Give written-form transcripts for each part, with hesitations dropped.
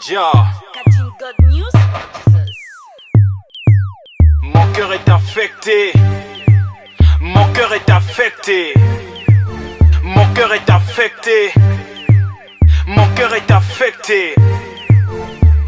Ja. Catching God News for Jesus. Mon cœur est affecté. Mon cœur est affecté. Mon cœur est affecté. Mon cœur est affecté.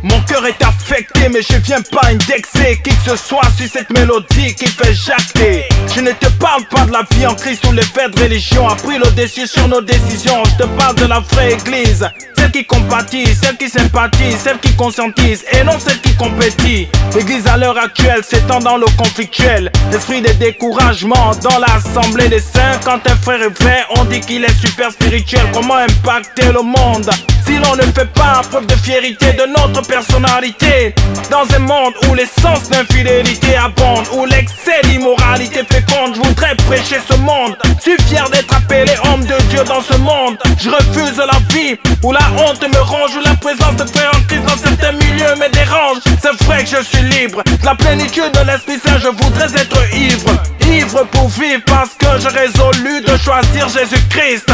Mon cœur est affecté, mais je viens pas indexer qui que ce soit sur cette mélodie qui fait jacter. Je ne te parle pas de la vie en Christ où les faits de religion a pris le dessus sur nos décisions. Je te parle de la vraie église, celle qui compatit, celle qui sympathise, celle qui conscientise et non celle qui compétit. L'église à l'heure actuelle s'étend dans le conflictuel, l'esprit des découragements dans l'assemblée des saints. Quand un frère est vrai, on dit qu'il est super spirituel. Comment impacter le monde si l'on ne fait pas preuve de fierté de notre personnalité? Dans un monde où l'essence d'infidélité abonde, où l'excès d'immoralité féconde, je voudrais prêcher ce monde. Je suis fier d'être appelé homme de Dieu dans ce monde. Je refuse la vie où la honte me ronge, où la présence de frères en Christ dans certains milieux me dérange. C'est vrai que je suis libre, de la plénitude de l'Esprit Saint, je voudrais être ivre. Ivre pour vivre parce que j'ai résolu de choisir Jésus-Christ.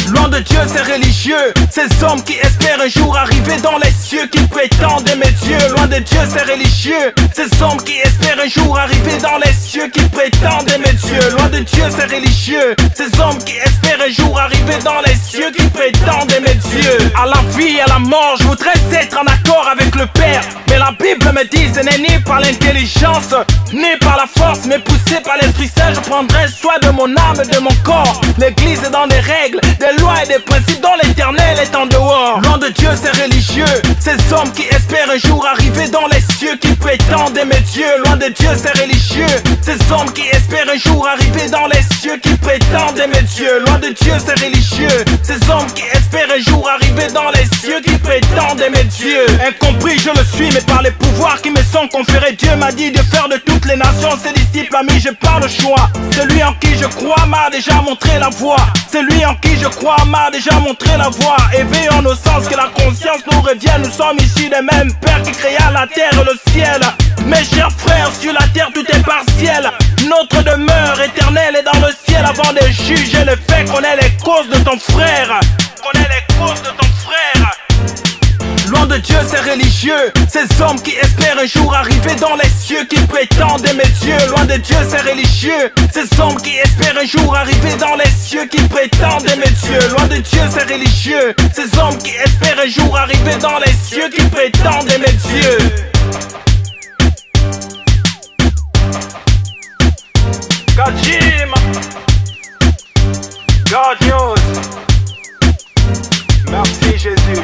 Loin de Dieu, ces religieux, ces hommes qui espèrent un jour arriver dans les cieux, qui prétendent aimer Dieu. Loin de Dieu, ces religieux, ces hommes qui espèrent un jour arriver dans les cieux, qui prétendent aimer Dieu. Loin de Dieu, ces religieux, ces hommes qui espèrent un jour arriver dans les cieux, qui prétendent aimer Dieu. À la vie et à la mort, je voudrais être en accord avec le Père, mais la Bible me dit, ce n'est ni par l'intelligence, ni par la force, mais poussé par l'Esprit Saint. Je prendrai soin de mon âme et de mon corps. L'église est dans des règles, des lois et des principes dont l'éternel est en dehors. Loin de Dieu, ces religieux, ces hommes qui espèrent un jour arriver dans les cieux, qui prétendent aimer Dieu. Loin de Dieu, ces religieux, ces hommes qui espèrent un jour arriver dans les cieux, qui prétendent aimer Dieu. Loin de Dieu, ces religieux, ces hommes qui espèrent un jour arriver dans les cieux, qui prétendent aimer Dieu. Incompris, je le suis, mais par les pouvoirs qui me sont conférés, Dieu m'a dit de faire de toutes les nations ses disciples amis. J'ai pas le choix. Celui en qui je crois m'a déjà montré la voie. Celui en qui je crois m'a déjà montré la voie. Éveillons nos sens, que la conscience nous revienne. Nous sommes ici des mêmes pères qui créa la terre et le ciel. Mes chers frères, sur la terre tout est partiel. Notre demeure éternelle est dans le ciel. Avant de juger le fait, connais les causes de ton frère. Connais les causes de ton frère. Loin de Dieu, ces religieux, ces hommes qui espèrent un jour arriver dans les cieux, qui prétendent aimer Dieu. Loin de Dieu, ces religieux, ces hommes qui espèrent un jour arriver dans les cieux, qui prétendent aimer Dieu. Loin de Dieu, ces religieux, ces hommes qui espèrent un jour arriver dans les cieux, qui prétendent aimer Dieu. God Jim, God News. Merci Jésus.